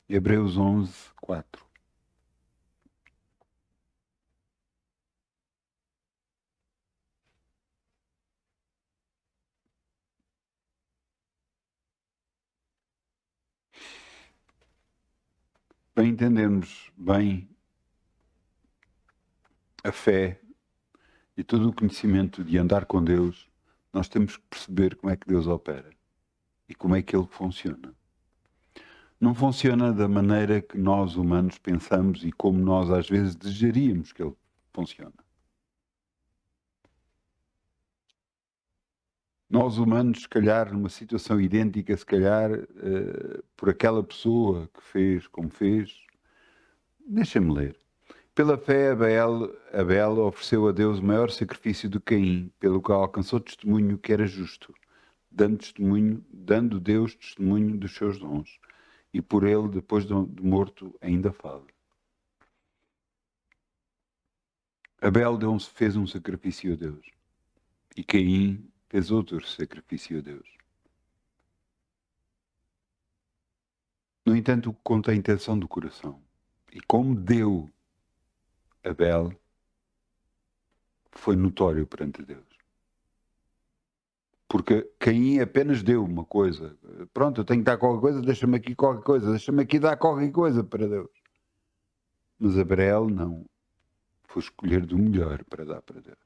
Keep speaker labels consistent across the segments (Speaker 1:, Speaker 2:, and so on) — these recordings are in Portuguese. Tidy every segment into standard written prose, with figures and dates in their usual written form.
Speaker 1: Hebreus 11, 4. Para entendermos bem a fé e todo o conhecimento de andar com Deus, nós temos que perceber como é que Deus opera e como é que Ele funciona. Não funciona da maneira que nós humanos pensamos e como nós às vezes desejaríamos que Ele funcione. Nós humanos, se calhar, numa situação idêntica, se calhar, por aquela pessoa que fez como fez, deixa-me ler. Pela fé, Abel ofereceu a Deus o maior sacrifício de Caim, pelo qual alcançou testemunho que era justo, dando Deus testemunho dos seus dons. E por ele, depois de morto, ainda fala. Abel fez um sacrifício a Deus. E Caim fez outro sacrifício a Deus. No entanto, conta a intenção do coração. E como deu Abel, foi notório perante Deus. Porque Caim apenas deu uma coisa. Pronto, eu tenho que dar qualquer coisa, deixa-me aqui qualquer coisa, deixa-me aqui dar qualquer coisa para Deus. Mas Abel não. Foi escolher do melhor para dar para Deus.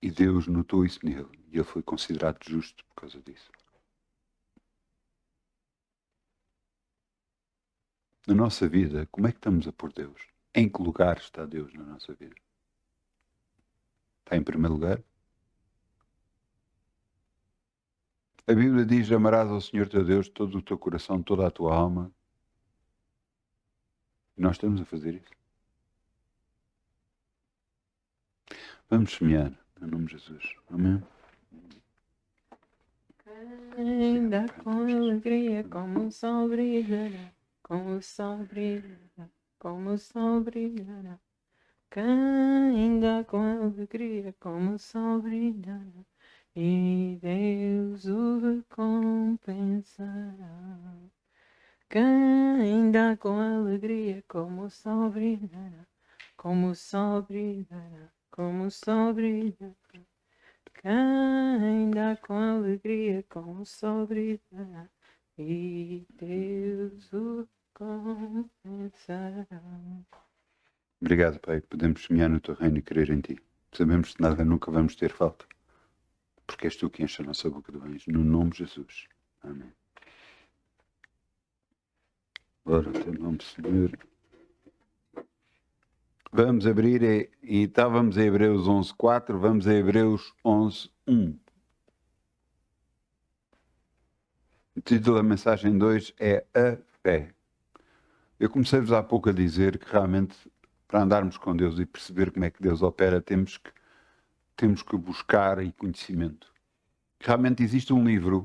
Speaker 1: E Deus notou isso nele. E ele foi considerado justo por causa disso. Na nossa vida, como é que estamos a pôr Deus? Em que lugar está Deus na nossa vida? Está em primeiro lugar? A Bíblia diz: amarás ao Senhor teu Deus todo o teu coração, toda a tua alma. E nós estamos a fazer isso. Vamos semear, em nome de Jesus. Amém?
Speaker 2: Ainda com alegria, como o sol brilhará, como o sol brilhará, como o sol brilhará. Ainda com alegria, como o sol brilhará, e Deus o recompensará. Ainda com alegria, como o sol brilhará, como o sol brilhará, como o sol brilhará. Ainda com alegria, com o sol brilhará, e Deus o compensará.
Speaker 1: Obrigado, Pai. Podemos semear no teu reino e crer em ti. Sabemos que nada nunca vamos ter falta. Porque és tu que enche a nossa boca de bens. No nome de Jesus. Amém. Ora, teu nome, Senhor. Vamos abrir e estávamos em Hebreus 11.4, vamos a Hebreus 11.1. O título da mensagem 2 é A Fé. Eu comecei-vos há pouco a dizer que realmente, para andarmos com Deus e perceber como é que Deus opera, temos que buscar e conhecimento. Realmente existe um livro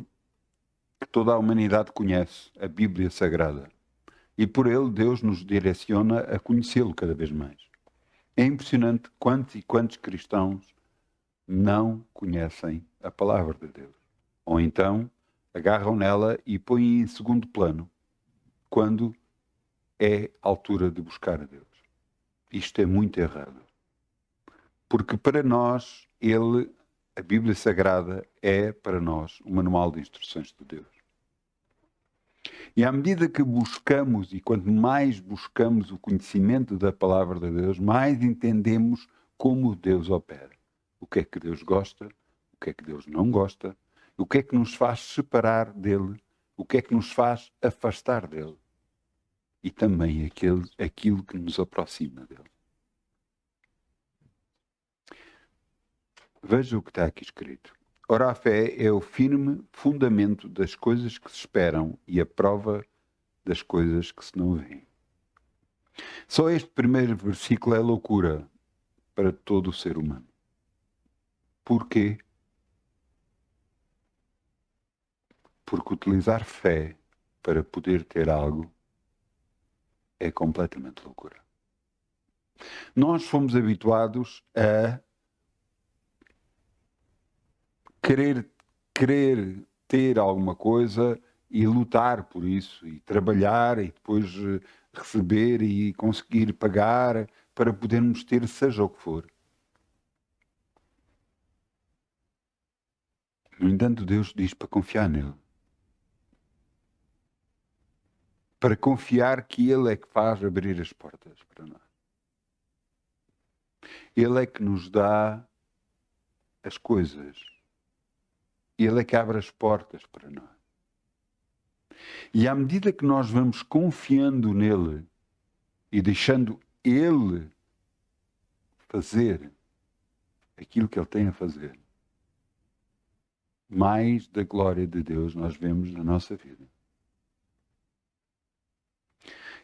Speaker 1: que toda a humanidade conhece, a Bíblia Sagrada. E por ele Deus nos direciona a conhecê-lo cada vez mais. É impressionante quantos e quantos cristãos não conhecem a palavra de Deus. Ou então agarram nela e põem em segundo plano quando é a altura de buscar a Deus. Isto é muito errado. Porque para nós, a Bíblia Sagrada é para nós o manual de instruções de Deus. E à medida que buscamos, e quanto mais buscamos o conhecimento da palavra de Deus, mais entendemos como Deus opera. O que é que Deus gosta, o que é que Deus não gosta, o que é que nos faz separar dele, o que é que nos faz afastar dele. E também aquilo que nos aproxima dele. Veja o que está aqui escrito. Ora, a fé é o firme fundamento das coisas que se esperam e a prova das coisas que se não veem. Só este primeiro versículo é loucura para todo o ser humano. Porquê? Porque utilizar fé para poder ter algo é completamente loucura. Nós fomos habituados a querer ter alguma coisa e lutar por isso, e trabalhar, e depois receber e conseguir pagar para podermos ter seja o que for. No entanto, Deus diz para confiar nele. Para confiar que Ele é que faz abrir as portas para nós. Ele é que nos dá as coisas. Ele é que abre as portas para nós. E à medida que nós vamos confiando nele e deixando Ele fazer aquilo que Ele tem a fazer, mais da glória de Deus nós vemos na nossa vida.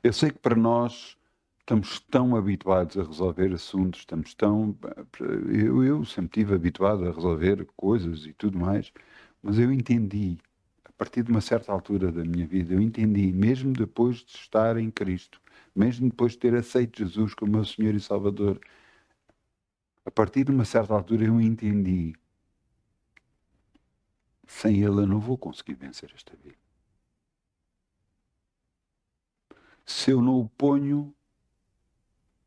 Speaker 1: Eu sei que para nós estamos tão habituados a resolver assuntos, estamos tão... Eu sempre estive habituado a resolver coisas e tudo mais, mas eu entendi, a partir de uma certa altura da minha vida, eu entendi, mesmo depois de estar em Cristo, mesmo depois de ter aceito Jesus como meu Senhor e Salvador, a partir de uma certa altura eu entendi, sem Ele eu não vou conseguir vencer esta vida. Se eu não o ponho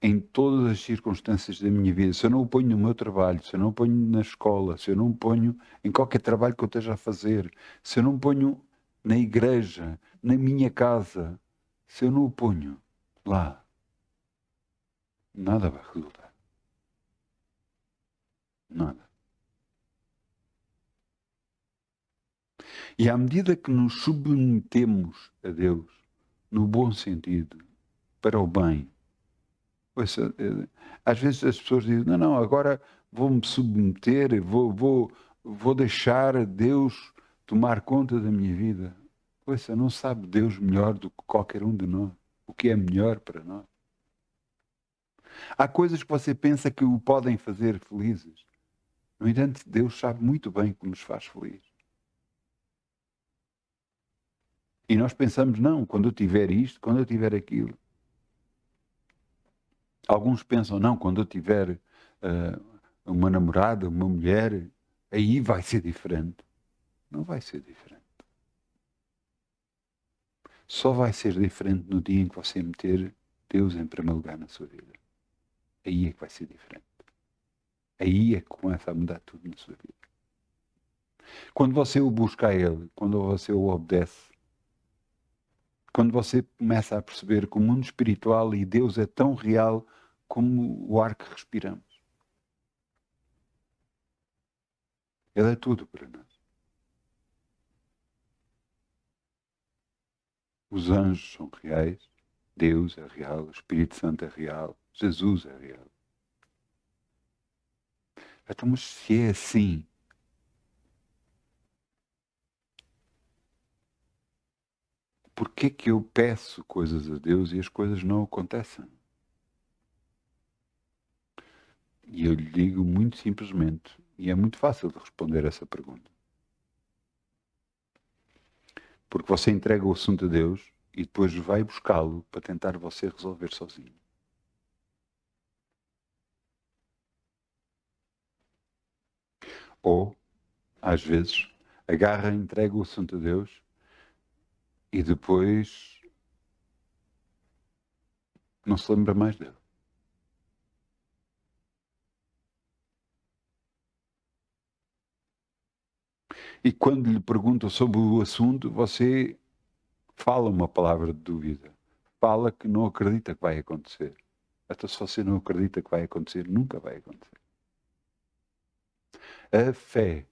Speaker 1: em todas as circunstâncias da minha vida, se eu não o ponho no meu trabalho, se eu não o ponho na escola, se eu não o ponho em qualquer trabalho que eu esteja a fazer, se eu não o ponho na igreja, na minha casa, se eu não o ponho lá, nada vai resultar. Nada. E à medida que nos submetemos a Deus, no bom sentido, para o bem, às vezes as pessoas dizem, não, agora vou-me submeter, vou deixar Deus tomar conta da minha vida. Não sabe Deus melhor do que qualquer um de nós, o que é melhor para nós. Há coisas que você pensa que o podem fazer felizes. No entanto, Deus sabe muito bem que nos faz felizes. E nós pensamos, não, quando eu tiver isto, quando eu tiver aquilo. Alguns pensam, não, quando eu tiver uma namorada, uma mulher, aí vai ser diferente. Não vai ser diferente. Só vai ser diferente no dia em que você meter Deus em primeiro lugar na sua vida. Aí é que vai ser diferente. Aí é que começa a mudar tudo na sua vida. Quando você o busca a Ele, quando você o obedece, quando você começa a perceber que o mundo espiritual e Deus é tão real como o ar que respiramos. Ele é tudo para nós. Os anjos são reais, Deus é real, o Espírito Santo é real, Jesus é real. Então, mas se é assim, por que que eu peço coisas a Deus e as coisas não acontecem? E eu lhe digo muito simplesmente, e é muito fácil de responder essa pergunta. Porque você entrega o assunto a Deus e depois vai buscá-lo para tentar você resolver sozinho. Ou, às vezes, agarra, entrega o assunto a Deus e depois não se lembra mais dele. E quando lhe perguntam sobre o assunto, você fala uma palavra de dúvida. Fala que não acredita que vai acontecer. Até se você não acredita que vai acontecer, nunca vai acontecer. A fé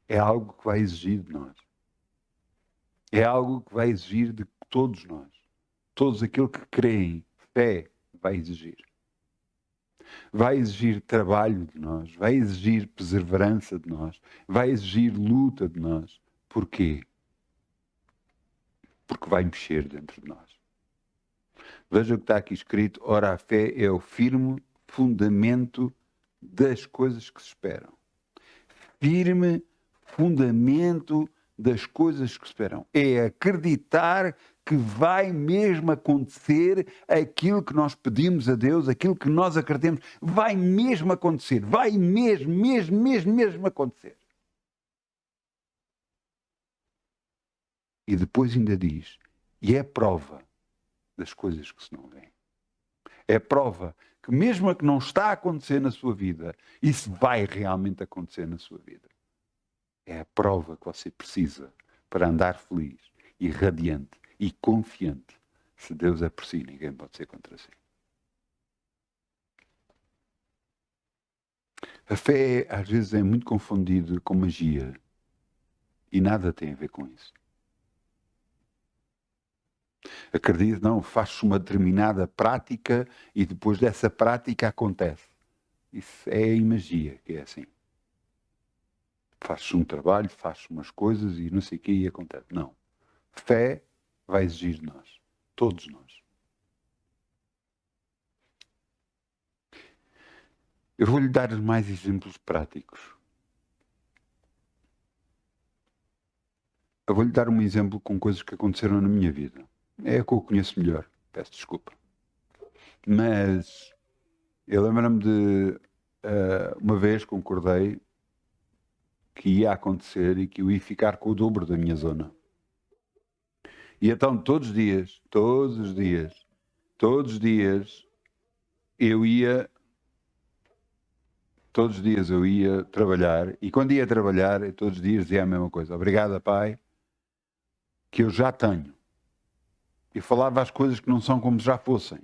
Speaker 1: é algo que vai exigir de nós. É algo que vai exigir de todos nós. Todos aqueles que creem, fé vai exigir. Vai exigir trabalho de nós, vai exigir perseverança de nós, vai exigir luta de nós. Porquê? Porque vai mexer dentro de nós. Veja o que está aqui escrito, ora a fé é o firme fundamento das coisas que se esperam. Firme fundamento das coisas que se esperam. É acreditar que vai mesmo acontecer aquilo que nós pedimos a Deus, aquilo que nós acreditamos, vai mesmo acontecer, vai mesmo acontecer. E depois ainda diz, e é prova das coisas que se não veem. É prova que mesmo a que não está a acontecer na sua vida, isso vai realmente acontecer na sua vida. É a prova que você precisa para andar feliz e radiante e confiante. Se Deus é por si, ninguém pode ser contra si. A fé, às vezes, é muito confundida com magia. E nada tem a ver com isso. Acredito, não, faz-se uma determinada prática e depois dessa prática acontece. Isso é a magia, que é assim. Faz-se um trabalho, faz-se umas coisas e não sei o que e acontece. Não. Fé vai exigir de nós. Todos nós. Eu vou-lhe dar mais exemplos práticos. Eu vou-lhe dar um exemplo com coisas que aconteceram na minha vida. É a que eu conheço melhor. Peço desculpa. Mas eu lembro-me de uma vez concordei que ia acontecer e que eu ia ficar com o dobro da minha zona. E então todos os dias, eu ia trabalhar e quando ia trabalhar, eu todos os dias dizia a mesma coisa. Obrigado, Pai, que eu já tenho. E falava as coisas que não são como já fossem.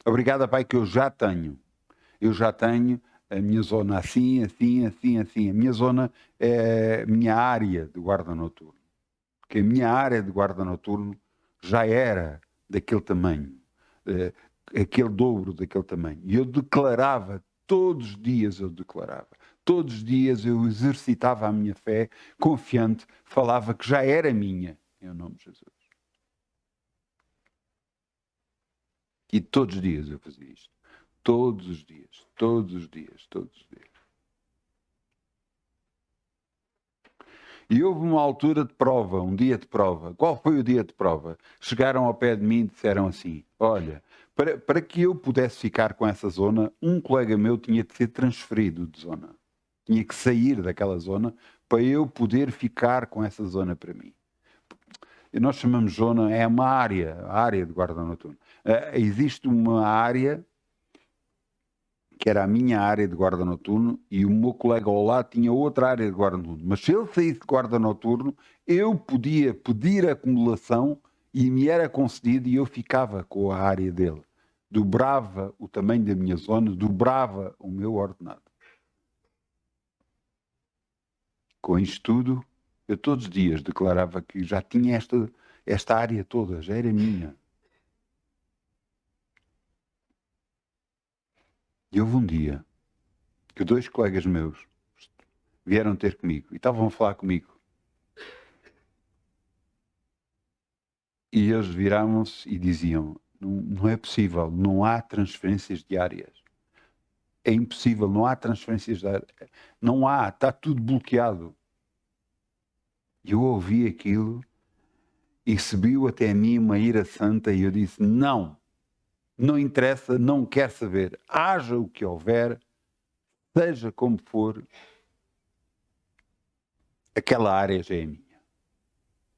Speaker 1: Obrigado, Pai, que eu já tenho. Eu já tenho a minha zona assim. A minha zona é a minha área de guarda noturno. Porque a minha área de guarda noturno já era daquele tamanho. Aquele dobro daquele tamanho. E eu declarava, todos os dias eu declarava. Todos os dias eu exercitava a minha fé, confiante, falava que já era minha, em nome de Jesus. E todos os dias eu fazia isto. Todos os dias. E houve uma altura de prova, um dia de prova. Qual foi o dia de prova? Chegaram ao pé de mim e disseram assim, olha, para que eu pudesse ficar com essa zona, um colega meu tinha de ser transferido de zona. Tinha que sair daquela zona para eu poder ficar com essa zona para mim. E nós chamamos zona, é uma área, a área de guarda noturno. Existe uma área que era a minha área de guarda noturno, e o meu colega ao lado tinha outra área de guarda noturno. Mas se ele saísse de guarda noturno, eu podia pedir acumulação e me era concedido e eu ficava com a área dele. Dobrava o tamanho da minha zona, dobrava o meu ordenado. Com isto tudo, eu todos os dias declarava que já tinha esta área toda, já era minha. E houve um dia que dois colegas meus vieram ter comigo e estavam a falar comigo. E eles viravam-se e diziam, não é possível, não há transferências diárias. É impossível, não há transferências diárias. Não há, está tudo bloqueado. E eu ouvi aquilo e subiu até mim uma ira santa e eu disse, não interessa, não quero saber. Haja o que houver, seja como for, aquela área já é minha.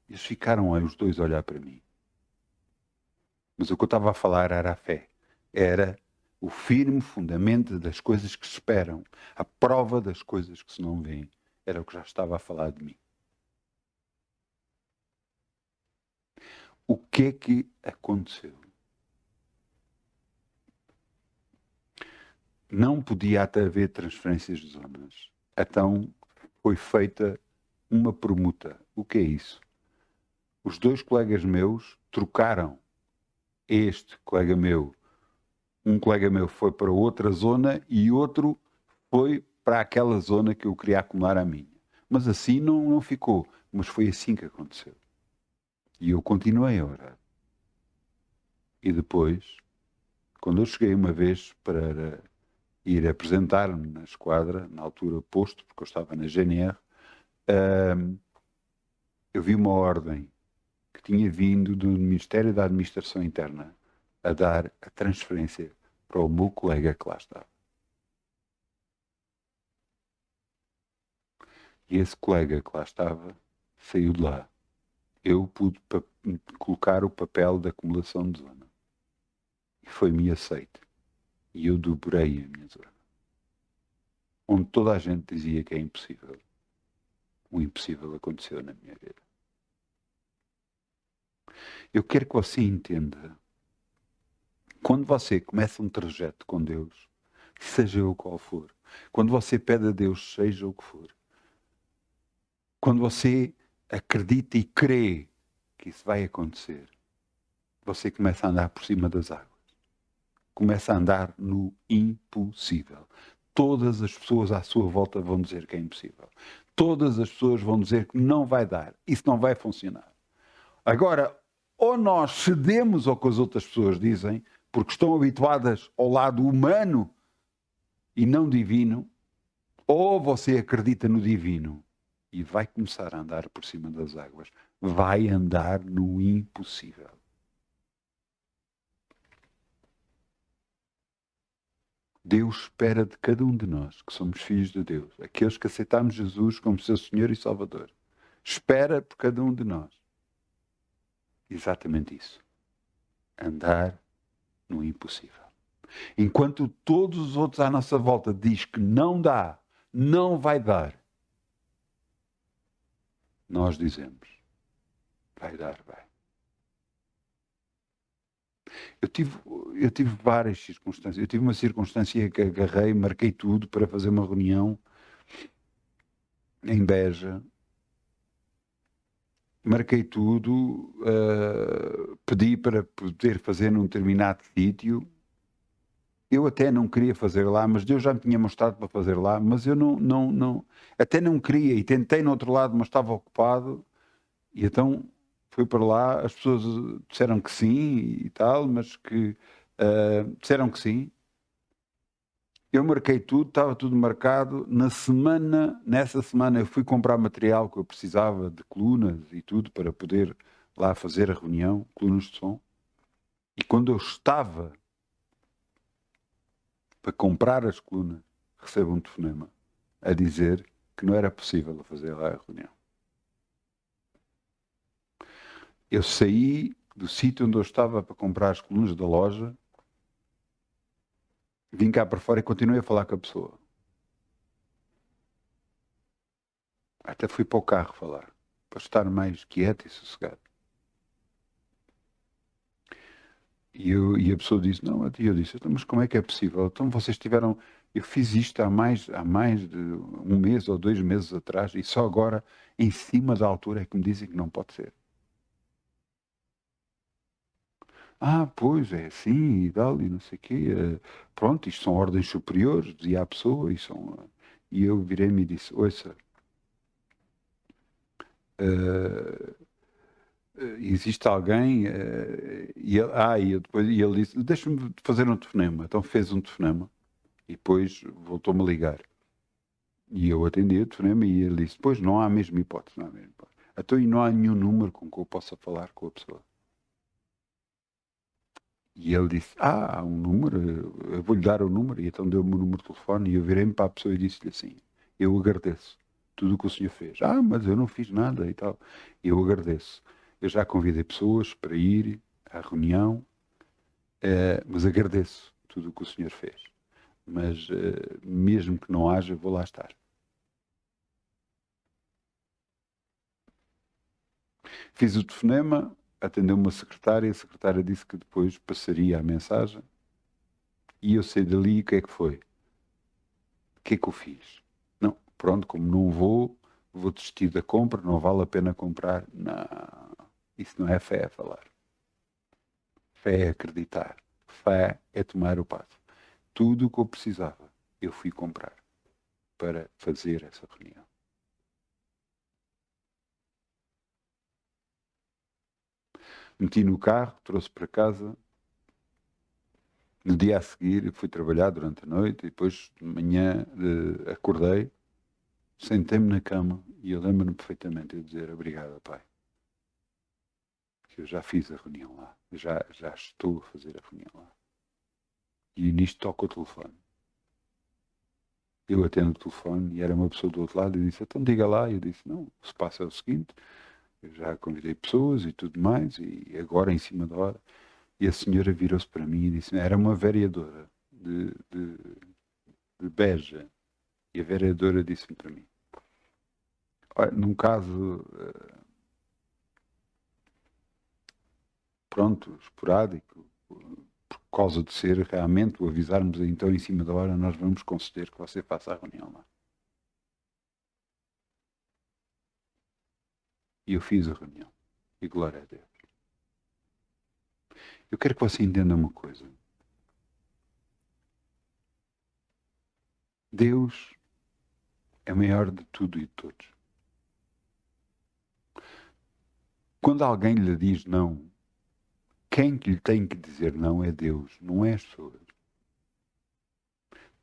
Speaker 1: Eles ficaram aí os dois a olhar para mim. Mas o que eu estava a falar era a fé. Era o firme fundamento das coisas que se esperam. A prova das coisas que se não veem. Era o que já estava a falar de mim. O que é que aconteceu? Não podia até haver transferências de zonas. Então foi feita uma permuta. O que é isso? Os dois colegas meus trocaram. Um colega meu foi para outra zona e outro foi para aquela zona que eu queria acumular a minha. Mas assim não ficou. Mas foi assim que aconteceu. E eu continuei a orar. E depois, quando eu cheguei uma vez para ir apresentar-me na esquadra, na altura posto, porque eu estava na GNR, eu vi uma ordem que tinha vindo do Ministério da Administração Interna a dar a transferência para o meu colega que lá estava. E esse colega que lá estava saiu de lá eu pude colocar o papel de acumulação de zona. E foi-me aceite. E eu dobrei a minha zona. Onde toda a gente dizia que é impossível. O impossível aconteceu na minha vida. Eu quero que você entenda. Quando você começa um trajeto com Deus, seja o qual for, quando você pede a Deus, seja o que for, quando você acredita e crê que isso vai acontecer, você começa a andar por cima das águas. Começa a andar no impossível. Todas as pessoas à sua volta vão dizer que é impossível. Todas as pessoas vão dizer que não vai dar. Isso não vai funcionar. Agora, ou nós cedemos ao que as outras pessoas dizem, porque estão habituadas ao lado humano e não divino, ou você acredita no divino e vai começar a andar por cima das águas. Vai andar no impossível. Deus espera de cada um de nós, que somos filhos de Deus, aqueles que aceitamos Jesus como seu Senhor e Salvador. Espera por cada um de nós. Exatamente isso. Andar no impossível. Enquanto todos os outros à nossa volta diz que não dá, não vai dar, nós dizemos, vai dar, vai. Eu tive várias circunstâncias. Eu tive uma circunstância que agarrei, marquei tudo para fazer uma reunião em Beja. Marquei tudo, pedi para poder fazer num determinado sítio. Eu até não queria fazer lá, mas Deus já me tinha mostrado para fazer lá, mas eu até não queria e tentei no outro lado, mas estava ocupado. E então fui para lá, as pessoas disseram que sim e tal, mas que disseram que sim. Eu marquei tudo, estava tudo marcado. Nessa semana eu fui comprar material que eu precisava de colunas e tudo para poder lá fazer a reunião, colunas de som. E quando eu estava para comprar as colunas, recebo um telefonema a dizer que não era possível fazer lá a reunião. Eu saí do sítio onde eu estava para comprar as colunas da loja, vim cá para fora e continuei a falar com a pessoa. Até fui para o carro falar, para estar mais quieto e sossegado. E a pessoa disse, não, eu disse, então, mas como é que é possível? Então vocês tiveram, eu fiz isto há mais de um mês ou 2 meses atrás e só agora, em cima da altura, é que me dizem que não pode ser. Ah, pois, é assim e tal, e não sei o quê. Pronto, isto são ordens superiores, dizia a pessoa, e eu virei-me e disse, ouça, existe alguém, e ele disse, deixa-me fazer um telefonema. Então fez um telefonema e depois voltou-me a ligar. E eu atendi o telefonema e ele disse, pois não há a mesma hipótese, não há a mesma hipótese. Então e não há nenhum número com que eu possa falar com a pessoa. E ele disse, há um número, eu vou-lhe dar o número. E então deu-me o número de telefone e eu virei-me para a pessoa e disse-lhe assim, eu agradeço tudo o que o senhor fez. Ah, mas eu não fiz nada e tal. Eu agradeço. Eu já convidei pessoas para ir à reunião, mas agradeço tudo o que o senhor fez. Mas mesmo que não haja, vou lá estar. Fiz o telefonema, atendeu uma secretária, a secretária disse que depois passaria a mensagem e eu saí dali e o que é que foi? O que é que eu fiz? Não, pronto, como não vou desistir da compra, não vale a pena comprar. Não, isso não é fé a falar. Fé é acreditar. Fé é tomar o passo. Tudo o que eu precisava, eu fui comprar para fazer essa reunião. Meti no carro, trouxe para casa. No dia a seguir, eu fui trabalhar durante a noite e depois de manhã acordei, sentei-me na cama e eu lembro-me perfeitamente de dizer obrigado, Pai. Que eu já fiz a reunião lá. Já estou a fazer a reunião lá. E nisto toca o telefone. Eu atendo o telefone e era uma pessoa do outro lado e disse, então diga lá. E eu disse, não, o que se passa é o seguinte, Eu já convidei pessoas e tudo mais, e agora em cima da hora. E a senhora virou-se para mim e disse, era uma vereadora de Beja. E a vereadora disse-me para mim, olha, num caso, pronto, esporádico, por causa de ser realmente o avisarmos então em cima da hora, nós vamos conceder que você faça a reunião lá. E eu fiz a reunião. E glória a Deus. Eu quero que você entenda uma coisa. Deus é maior de tudo e de todos. Quando alguém lhe diz não, quem lhe tem que dizer não é Deus, não é as pessoas.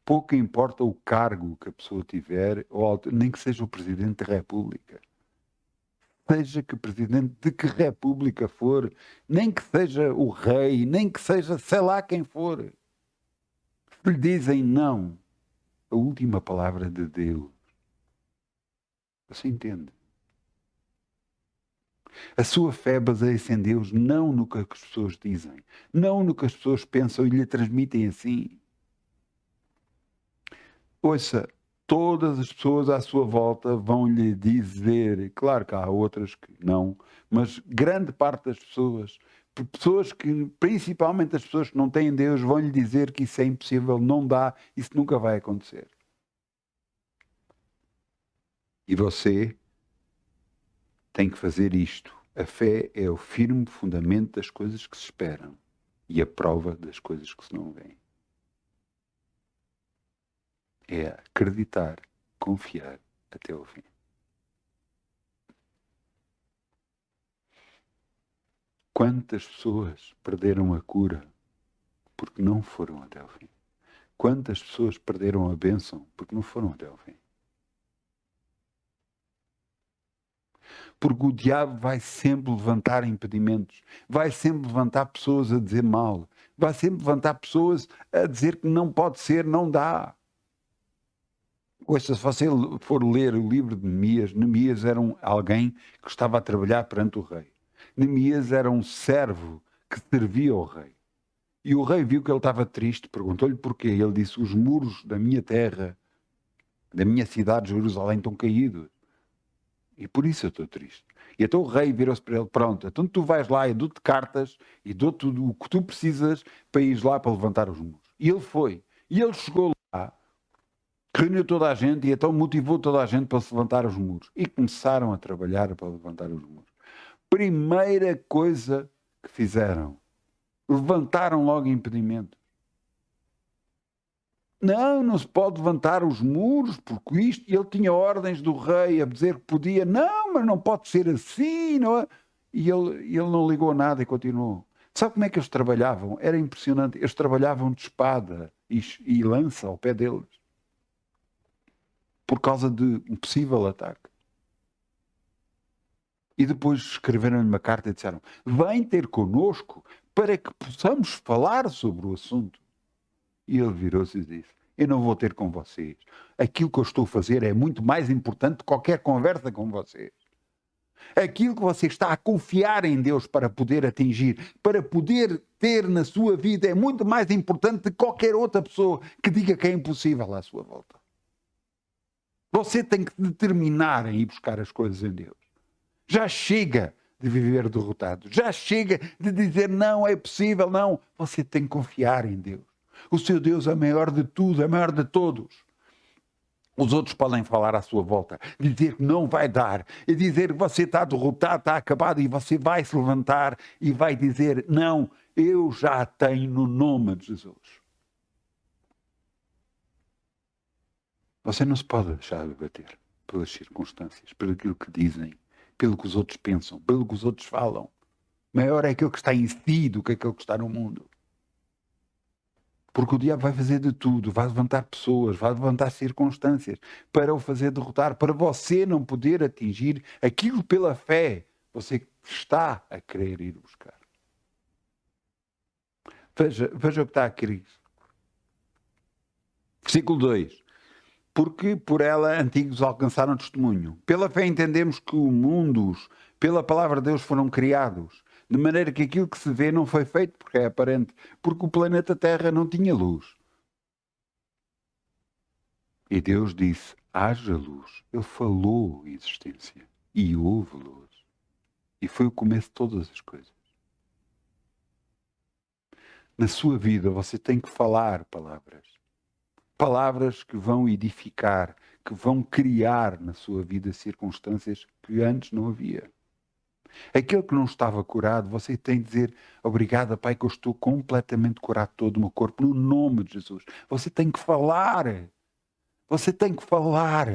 Speaker 1: Pouco importa o cargo que a pessoa tiver, ou nem que seja o Presidente da República. Seja que Presidente de que República for, nem que seja o rei, nem que seja sei lá quem for. Se lhe dizem não, a última palavra de Deus. Você entende? A sua fé baseia-se em Deus, não no que as pessoas dizem, não no que as pessoas pensam e lhe transmitem assim. Ouça, todas as pessoas à sua volta vão lhe dizer, claro que há outras que não, mas grande parte das pessoas, principalmente as pessoas que não têm Deus, vão lhe dizer que isso é impossível, não dá, isso nunca vai acontecer. E você tem que fazer isto. A fé é o firme fundamento das coisas que se esperam e a prova das coisas que se não veem. É acreditar, confiar até o fim. Quantas pessoas perderam a cura porque não foram até o fim? Quantas pessoas perderam a bênção porque não foram até o fim? Porque o diabo vai sempre levantar impedimentos, vai sempre levantar pessoas a dizer mal, vai sempre levantar pessoas a dizer que não pode ser, não dá. Ouça, se você for ler o livro de Neemias era alguém que estava a trabalhar perante o rei. Neemias era um servo que servia ao rei. E o rei viu que ele estava triste, perguntou-lhe porquê. Ele disse, os muros da minha terra, da minha cidade de Jerusalém estão caídos. E por isso eu estou triste. E então o rei virou-se para ele, pronto, então tu vais lá e dou-te cartas e dou-te tudo o que tu precisas para ir lá para levantar os muros. E ele foi. E ele chegou lá, reuniu toda a gente e então motivou toda a gente para se levantar os muros. E começaram a trabalhar para levantar os muros. Primeira coisa que fizeram, levantaram logo impedimentos. Não se pode levantar os muros, porque isto... E ele tinha ordens do rei a dizer que podia. Não, mas não pode ser assim. Não é? E ele não ligou a nada e continuou. Sabe como é que eles trabalhavam? Era impressionante. Eles trabalhavam de espada e lança ao pé deles. Por causa de um possível ataque. E depois escreveram-lhe uma carta e disseram, vem ter connosco para que possamos falar sobre o assunto. E ele virou-se e disse, eu não vou ter com vocês. Aquilo que eu estou a fazer é muito mais importante que qualquer conversa com vocês. Aquilo que você está a confiar em Deus para poder atingir, para poder ter na sua vida, é muito mais importante que qualquer outra pessoa que diga que é impossível à sua volta. Você tem que determinar em ir buscar as coisas em Deus. Já chega de viver derrotado. Já chega de dizer não, é possível, não. Você tem que confiar em Deus. O seu Deus é maior de tudo, é maior de todos. Os outros podem falar à sua volta, dizer que não vai dar, e dizer que você está derrotado, está acabado, e você vai se levantar e vai dizer, não, eu já tenho no nome de Jesus. Você não se pode deixar abater pelas circunstâncias, pelo aquilo que dizem, pelo que os outros pensam, pelo que os outros falam. Maior é aquilo que está em si do que aquilo que está no mundo. Porque o diabo vai fazer de tudo, vai levantar pessoas, vai levantar circunstâncias para o fazer derrotar, para você não poder atingir aquilo pela fé você está a querer ir buscar. Veja o que está aqui. Versículo 2. Porque por ela antigos alcançaram testemunho. Pela fé entendemos que o mundo pela palavra de Deus foram criados, de maneira que aquilo que se vê não foi feito porque é aparente, porque o planeta Terra não tinha luz. E Deus disse, haja luz. Ele falou a existência e houve luz. E foi o começo de todas as coisas. Na sua vida você tem que falar palavras. Palavras que vão edificar, que vão criar na sua vida circunstâncias que antes não havia. Aquele que não estava curado, você tem de dizer, obrigado, Pai, que eu estou completamente curado todo o meu corpo, no nome de Jesus. Você tem que falar. Você tem que falar.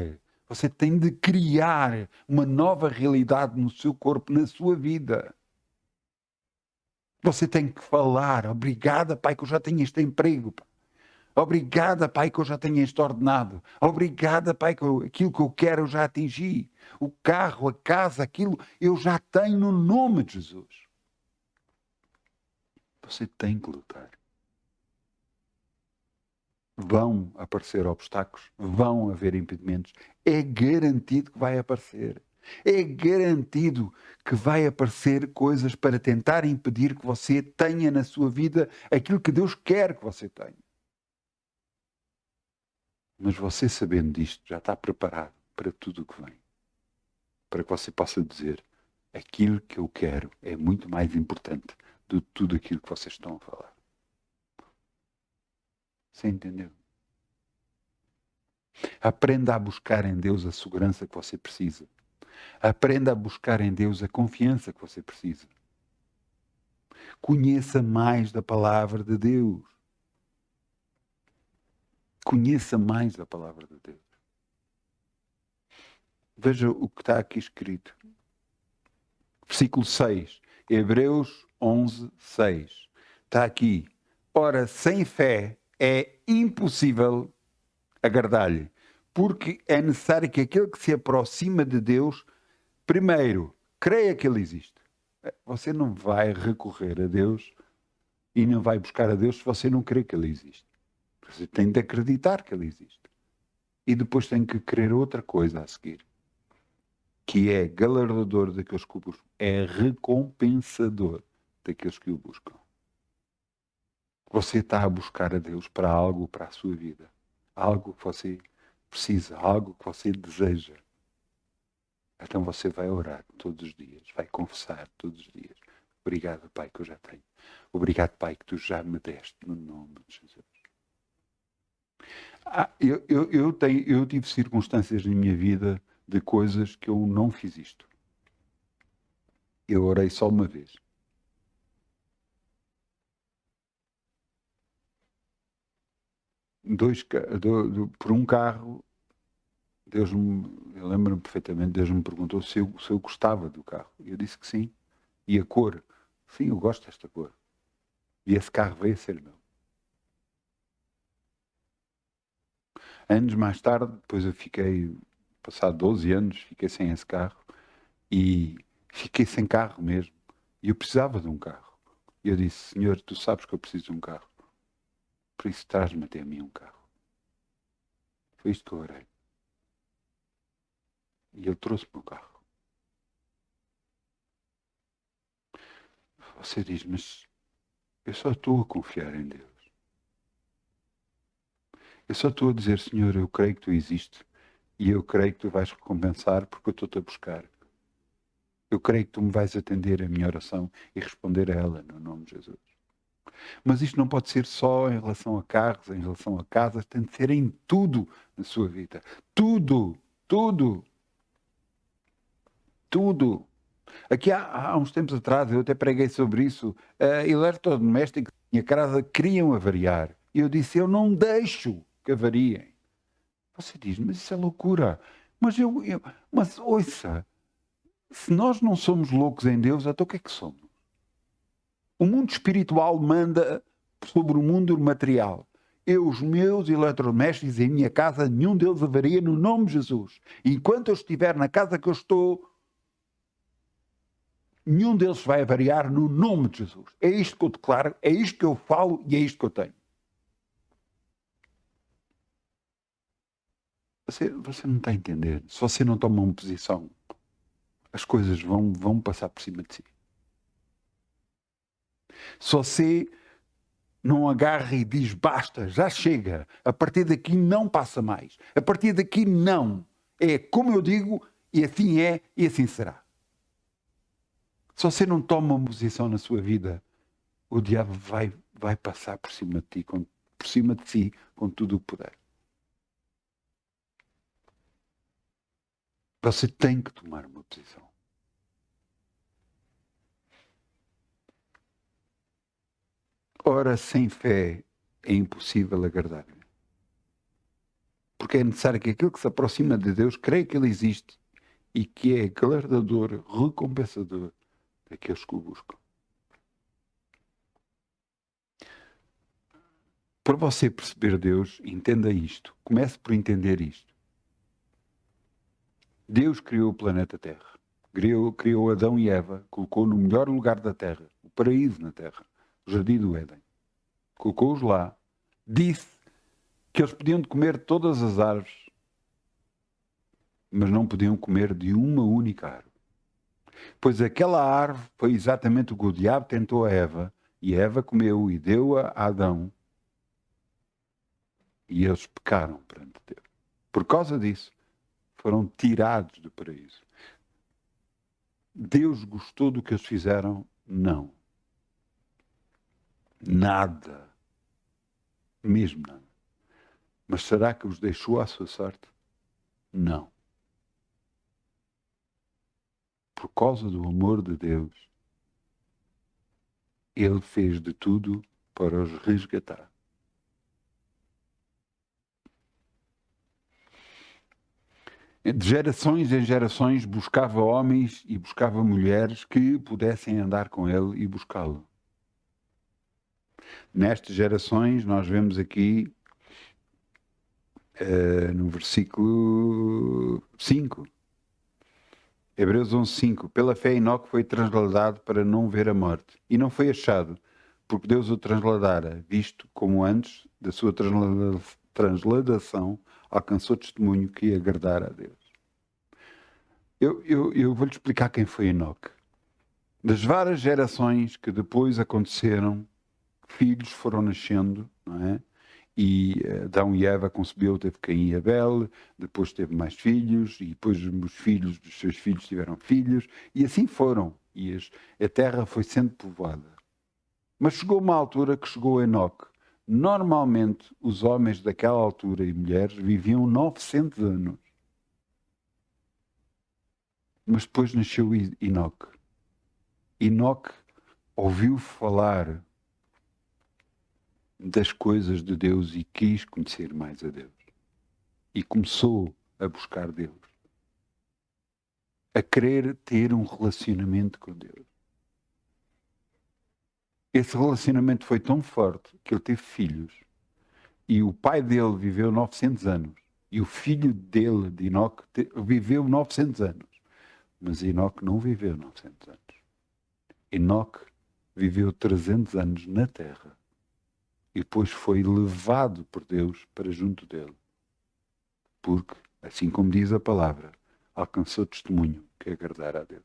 Speaker 1: Você tem de criar uma nova realidade no seu corpo, na sua vida. Você tem que falar, obrigada, Pai, que eu já tenho este emprego. Obrigada, Pai, que eu já tenho este ordenado. Obrigada, Pai, que aquilo que eu quero eu já atingi. O carro, a casa, aquilo eu já tenho no nome de Jesus. Você tem que lutar. Vão aparecer obstáculos, vão haver impedimentos. É garantido que vai aparecer. É garantido que vai aparecer coisas para tentar impedir que você tenha na sua vida aquilo que Deus quer que você tenha. Mas você, sabendo disto, já está preparado para tudo o que vem. Para que você possa dizer, aquilo que eu quero é muito mais importante do que tudo aquilo que vocês estão a falar. Você entendeu? Aprenda a buscar em Deus a segurança que você precisa. Aprenda a buscar em Deus a confiança que você precisa. Conheça mais da palavra de Deus. Conheça mais a palavra de Deus. Veja o que está aqui escrito. Versículo 6. Hebreus 11, 6. Está aqui. Ora, sem fé é impossível agradar-lhe, porque é necessário que aquele que se aproxima de Deus, primeiro, creia que Ele existe. Você não vai recorrer a Deus e não vai buscar a Deus se você não crê que Ele existe. Você tem de acreditar que Ele existe. E depois tem que crer outra coisa a seguir, que é galardador daqueles que o buscam, é recompensador daqueles que o buscam. Você está a buscar a Deus para algo para a sua vida. Algo que você precisa, algo que você deseja. Então você vai orar todos os dias, vai confessar todos os dias. Obrigado, Pai, que eu já tenho. Obrigado, Pai, que tu já me deste no nome de Jesus. Eu tive circunstâncias na minha vida de coisas que eu não fiz isto. Eu orei só uma vez. Por um carro, eu lembro-me perfeitamente, Deus me perguntou se eu gostava do carro. E eu disse que sim. E a cor? Sim, eu gosto desta cor. E esse carro veio a ser meu. Anos mais tarde, depois eu fiquei, passado 12 anos, fiquei sem esse carro. E fiquei sem carro mesmo. E eu precisava de um carro. E eu disse, Senhor, tu sabes que eu preciso de um carro. Por isso traz-me até a mim um carro. Foi isto que eu orei. E ele trouxe-me o carro. Você diz, mas eu só estou a confiar em Deus. Eu só estou a dizer, Senhor, eu creio que tu existes. E eu creio que tu vais recompensar porque eu estou-te a buscar. Eu creio que tu me vais atender a minha oração e responder a ela no nome de Jesus. Mas isto não pode ser só em relação a carros, em relação a casas, tem de ser em tudo na sua vida. Tudo, tudo, tudo. Aqui há uns tempos atrás, eu até preguei sobre isso, eletrodomésticos da minha casa queriam avariar. E eu disse, eu não deixo que avariem. Você diz, mas isso é loucura. Mas ouça, se nós não somos loucos em Deus, então o que é que somos? O mundo espiritual manda sobre o mundo material. Os meus eletrodomésticos em minha casa, nenhum deles avaria no nome de Jesus. E enquanto eu estiver na casa que eu estou, nenhum deles vai avariar no nome de Jesus. É isto que eu declaro, é isto que eu falo e é isto que eu tenho. Você não está a entender. Se você não toma uma posição, as coisas vão passar por cima de si. Se você não agarra e diz basta, já chega, a partir daqui não passa mais, a partir daqui não, é como eu digo e assim é e assim será. Se você não toma uma posição na sua vida, o diabo vai passar por cima de ti, por cima de si, com tudo o que puder. Você tem que tomar uma posição. Ora, sem fé é impossível agradar-lhe. Porque é necessário que aquele que se aproxima de Deus creia que Ele existe e que é galardador, recompensador daqueles que o buscam. Para você perceber Deus, entenda isto. Comece por entender isto. Deus criou o planeta Terra. Criou Adão e Eva, colocou no melhor lugar da Terra, o paraíso na Terra, o jardim do Éden. Colocou-os lá. Disse que eles podiam comer todas as árvores, mas não podiam comer de uma única árvore. Pois aquela árvore foi exatamente o que o diabo tentou a Eva, e Eva comeu e deu-a a Adão. E eles pecaram perante Deus. Por causa disso, foram tirados do paraíso. Deus gostou do que eles fizeram? Não. Nada. Mesmo nada. Mas será que os deixou à sua sorte? Não. Por causa do amor de Deus, Ele fez de tudo para os resgatar. De gerações em gerações buscava homens e buscava mulheres que pudessem andar com ele e buscá-lo. Nestas gerações nós vemos aqui no versículo 5, Hebreus 11:5, pela fé Enoque foi transladado para não ver a morte e não foi achado, porque Deus o transladara, visto como antes da sua transladação alcançou testemunho que ia agradar a Deus. Eu vou-lhe explicar quem foi Enoque. Das várias gerações que depois aconteceram, filhos foram nascendo, não é? E Adão e Eva concebeu, teve Caim e Abel, depois teve mais filhos, e depois os filhos dos seus filhos tiveram filhos, e assim foram. E a terra foi sendo povoada. Mas chegou uma altura que chegou Enoque. Normalmente, os homens daquela altura e mulheres viviam 900 anos. Mas depois nasceu Enoque. Enoque ouviu falar das coisas de Deus e quis conhecer mais a Deus. E começou a buscar Deus. A querer ter um relacionamento com Deus. Esse relacionamento foi tão forte que ele teve filhos. E o pai dele viveu 900 anos. E o filho dele, de Enoque, viveu 900 anos. Mas Enoque não viveu 900 anos. Enoque viveu 300 anos na terra. E depois foi levado por Deus para junto dele. Porque, assim como diz a palavra, alcançou testemunho que agradara a Deus.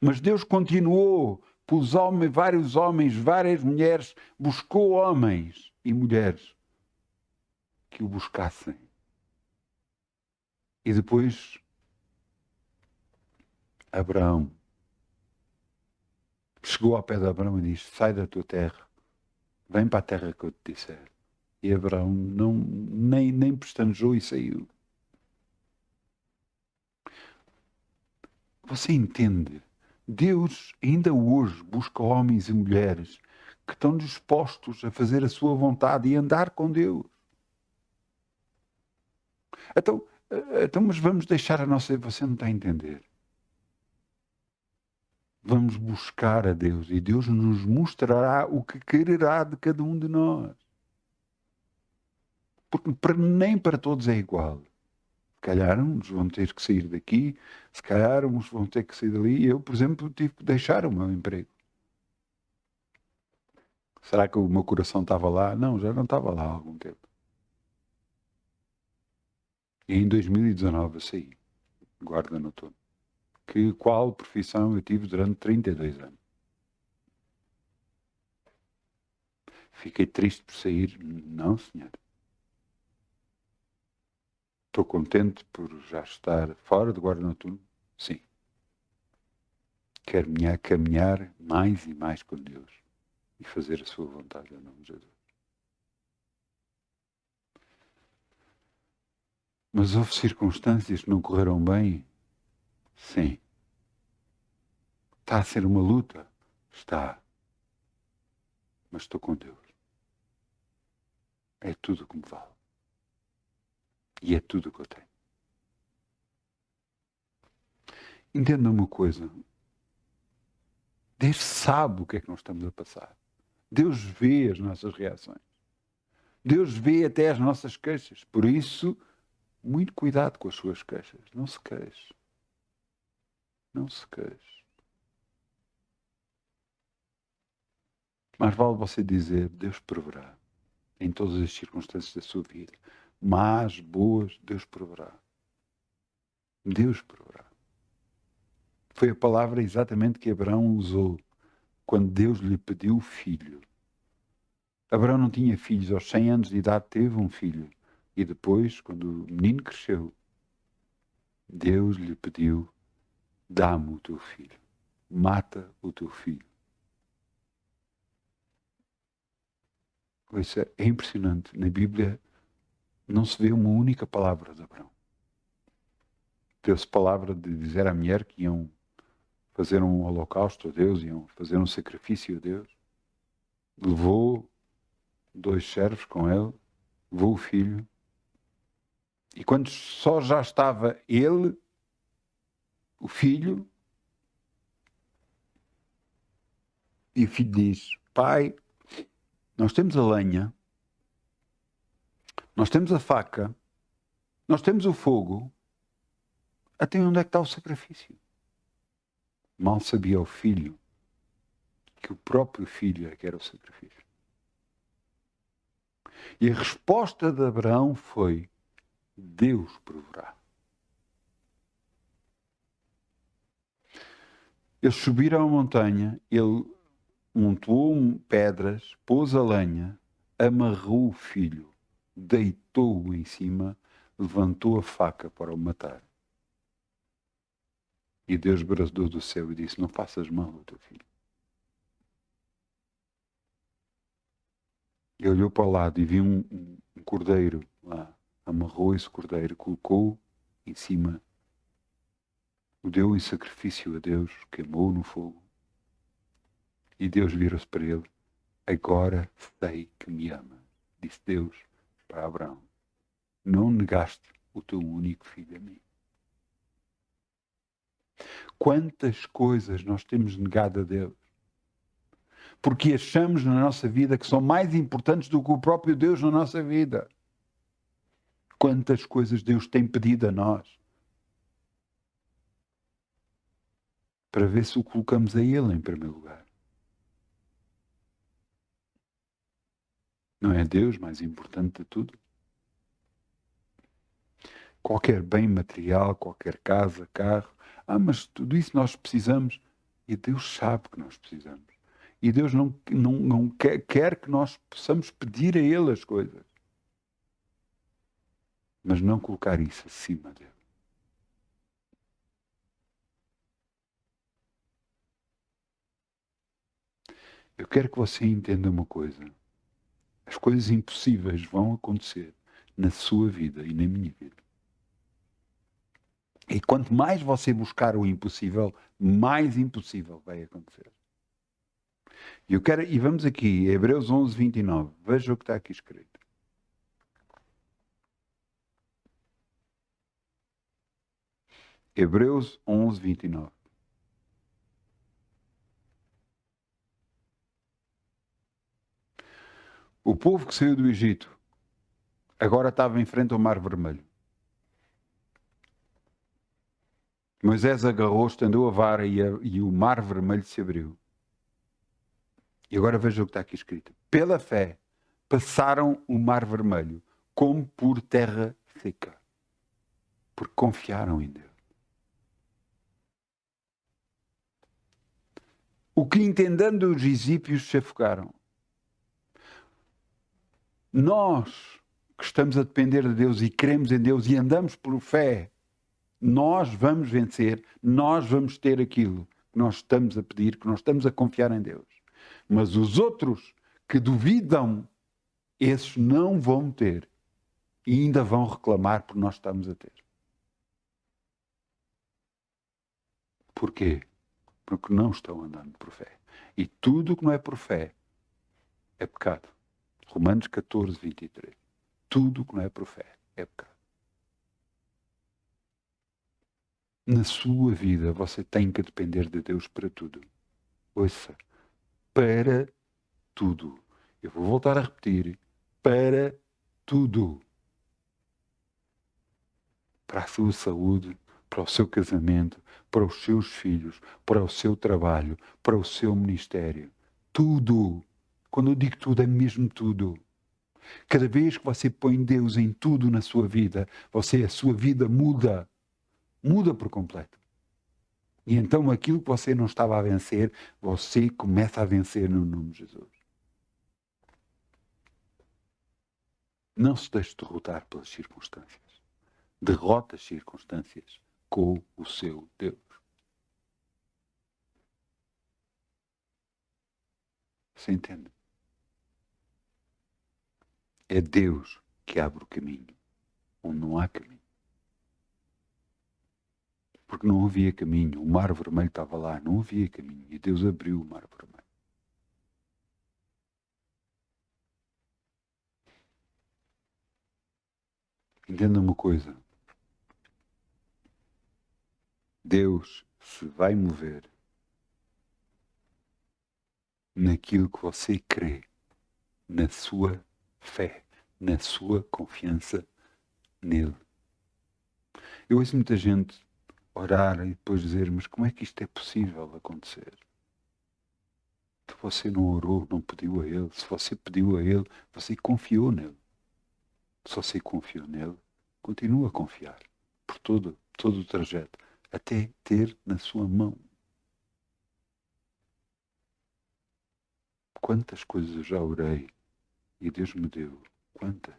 Speaker 1: Mas Deus continuou, pôs vários homens, várias mulheres, buscou homens e mulheres que o buscassem. E depois, Abraão chegou ao pé de Abraão e disse, sai da tua terra, vem para a terra que eu te disser. E Abraão nem pestanejou e saiu. Você entende? Deus ainda hoje busca homens e mulheres que estão dispostos a fazer a sua vontade e andar com Deus. Então mas vamos deixar a nossa... Você não está a entender. Vamos buscar a Deus e Deus nos mostrará o que quererá de cada um de nós. Porque nem para todos é igual. Se calhar uns vão ter que sair daqui, se calhar uns vão ter que sair dali. Eu, por exemplo, tive que deixar o meu emprego. Será que o meu coração estava lá? Não, já não estava lá há algum tempo. E em 2019 eu saí. Guarda no topo. qual profissão eu tive durante 32 anos. Fiquei triste por sair? Não, senhor. Estou contente por já estar fora do guarda noturno? Sim. Quero caminhar mais e mais com Deus e fazer a sua vontade em nome de Jesus. Mas houve circunstâncias que não correram bem? Sim. Está a ser uma luta? Está. Mas estou com Deus. É tudo o que me vale. E é tudo o que eu tenho. Entenda uma coisa. Deus sabe o que é que nós estamos a passar. Deus vê as nossas reações. Deus vê até as nossas queixas. Por isso, muito cuidado com as suas queixas. Não se queixe. Não se queixe. Mas vale você dizer, Deus proverá. Em todas as circunstâncias da sua vida. Más, boas, Deus proverá. Deus proverá. Foi a palavra exatamente que Abraão usou quando Deus lhe pediu filho. Abraão não tinha filhos. Aos 100 anos de idade teve um filho. E depois, quando o menino cresceu, Deus lhe pediu, dá-me o teu filho. Mata o teu filho. Isso é impressionante. Na Bíblia não se vê uma única palavra de Abraão. Vê-se palavra de dizer à mulher que iam fazer um holocausto a Deus, iam fazer um sacrifício a Deus. Levou 2 servos com ele, levou o filho. E quando só já estava ele, o filho, e o filho diz, pai, nós temos a lenha, nós temos a faca, nós temos o fogo, até onde é que está o sacrifício? Mal sabia o filho que o próprio filho é que era o sacrifício. E a resposta de Abraão foi, Deus proverá. Eles subiram a montanha, ele montou pedras, pôs a lenha, amarrou o filho, deitou-o em cima, levantou a faca para o matar. E Deus bradou do céu e disse, não faças mal ao teu filho. E olhou para o lado e viu um cordeiro lá. Amarrou esse cordeiro, colocou em cima, o deu em sacrifício a Deus, queimou no fogo. E Deus virou-se para ele, agora sei que me ama, disse Deus para Abraão. Não negaste o teu único filho a mim. Quantas coisas nós temos negado a Deus? Porque achamos na nossa vida que são mais importantes do que o próprio Deus na nossa vida. Quantas coisas Deus tem pedido a nós para ver se o colocamos a Ele em primeiro lugar. Não é Deus mais importante de tudo? Qualquer bem material, qualquer casa, carro, mas tudo isso nós precisamos e Deus sabe que nós precisamos. E Deus não quer que nós possamos pedir a Ele as coisas. Mas não colocar isso acima dele. Eu quero que você entenda uma coisa. As coisas impossíveis vão acontecer na sua vida e na minha vida. E quanto mais você buscar o impossível, mais impossível vai acontecer. E vamos aqui, Hebreus 11, 29. Veja o que está aqui escrito. Hebreus 11, 29. O povo que saiu do Egito agora estava em frente ao Mar Vermelho. Moisés agarrou, estendeu a vara e o Mar Vermelho se abriu. E agora veja o que está aqui escrito. Pela fé, passaram o Mar Vermelho como por terra seca. Porque confiaram em Deus. O que entendendo os discípulos se afogaram. Nós que estamos a depender de Deus e cremos em Deus e andamos por fé, nós vamos vencer, nós vamos ter aquilo que nós estamos a pedir, que nós estamos a confiar em Deus. Mas os outros que duvidam, esses não vão ter e ainda vão reclamar por nós estamos a ter. Porquê? Porque não estão andando por fé. E tudo que não é por fé é pecado. Romanos 14, 23. Tudo que não é por fé é pecado. Na sua vida você tem que depender de Deus para tudo. Ouça, para tudo. Eu vou voltar a repetir. Para tudo. Para a sua saúde, para o seu casamento, para os seus filhos, para o seu trabalho, para o seu ministério. Tudo. Quando eu digo tudo, é mesmo tudo. Cada vez que você põe Deus em tudo na sua vida, a sua vida muda. Muda por completo. E então aquilo que você não estava a vencer, você começa a vencer no nome de Jesus. Não se deixe derrotar pelas circunstâncias. Derrota as circunstâncias com o seu Deus. Você entende? É Deus que abre o caminho onde não há caminho. Porque não havia caminho. O mar vermelho estava lá, não havia caminho. E Deus abriu o mar vermelho. Entenda uma coisa. Deus se vai mover naquilo que você crê, na sua fé, na sua confiança nele. Eu ouço muita gente orar e depois dizer, mas como é que isto é possível acontecer? Se você não orou, não pediu a ele. Se você pediu a ele, você confiou nele. Se você confiou nele, continua a confiar por todo o trajeto, até ter na sua mão. Quantas coisas eu já orei e Deus me deu? Quantas?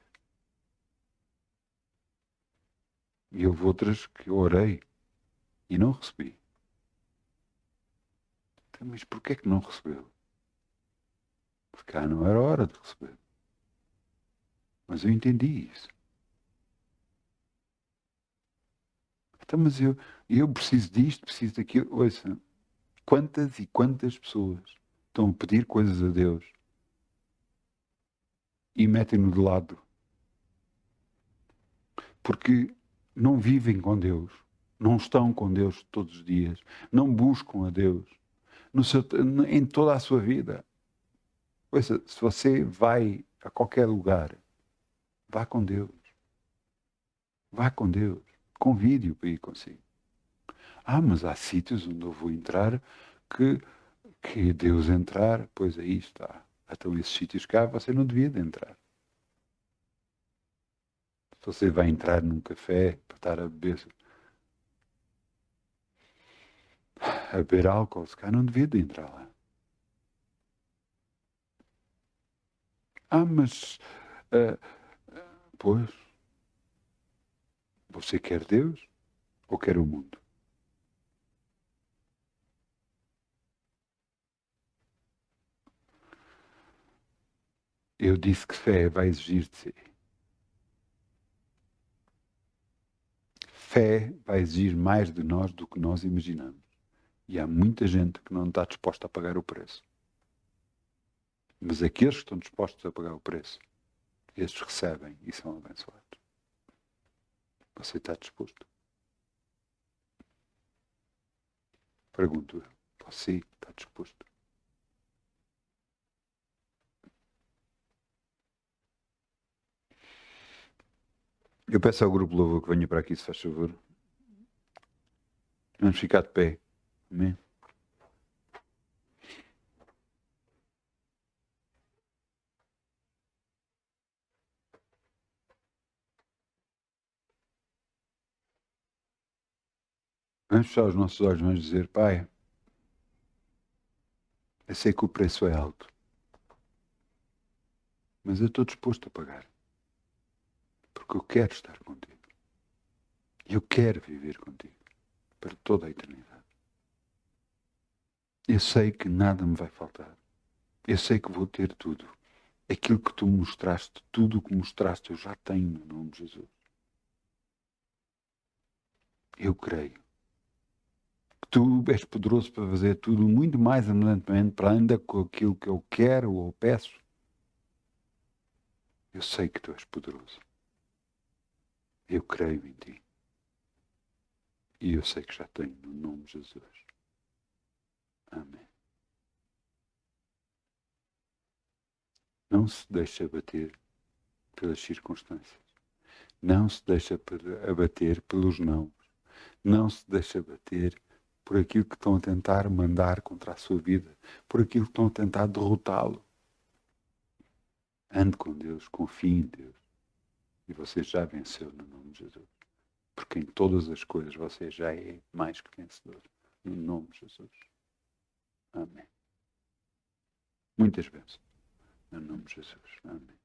Speaker 1: E houve outras que eu orei e não recebi. Então, mas porquê que não recebeu? Se cá não era hora de receber. Mas eu entendi isso. Então, mas eu preciso disto, preciso daquilo. Ouça, quantas e quantas pessoas estão a pedir coisas a Deus e metem-no de lado porque não vivem com Deus, não estão com Deus todos os dias, não buscam a Deus em toda a sua vida. Ouça, se você vai a qualquer lugar, vá com Deus. Vá com Deus. Convide-o para ir consigo. Ah, mas há sítios onde eu vou entrar que Deus entrar, pois aí está. Então esses sítios cá você não devia de entrar. Se você vai entrar num café para estar a beber álcool, se cá não devia de entrar lá. Ah, mas pois, você quer Deus ou quer o mundo? Eu disse que fé vai exigir de si. Fé vai exigir mais de nós do que nós imaginamos. E há muita gente que não está disposta a pagar o preço. Mas aqueles que estão dispostos a pagar o preço, esses recebem e são abençoados. Você está disposto? Pergunto eu. Você está disposto? Eu peço ao grupo Louvor que venha para aqui, se faz favor. Vamos ficar de pé. Amém? Vamos fechar os nossos olhos e vamos dizer, Pai, Eu sei que o preço é alto, mas eu estou disposto a pagar, porque eu quero estar contigo. Eu quero viver contigo para toda a eternidade. Eu sei que nada me vai faltar. Eu sei que vou ter tudo. Aquilo que tu mostraste, tudo o que mostraste, eu já tenho no nome de Jesus. Eu creio que tu és poderoso para fazer tudo muito mais abundantemente para além daquilo que eu quero ou peço. Eu sei que tu és poderoso. Eu creio em ti. E eu sei que já tenho no nome de Jesus. Amém. Não se deixe abater pelas circunstâncias. Não se deixe abater pelos não. Não se deixe abater por aquilo que estão a tentar mandar contra a sua vida, por aquilo que estão a tentar derrotá-lo. Ande com Deus, confie em Deus. E você já venceu no nome de Jesus. Porque em todas as coisas você já é mais que vencedor. No nome de Jesus. Amém. Muitas bênçãos. No nome de Jesus. Amém.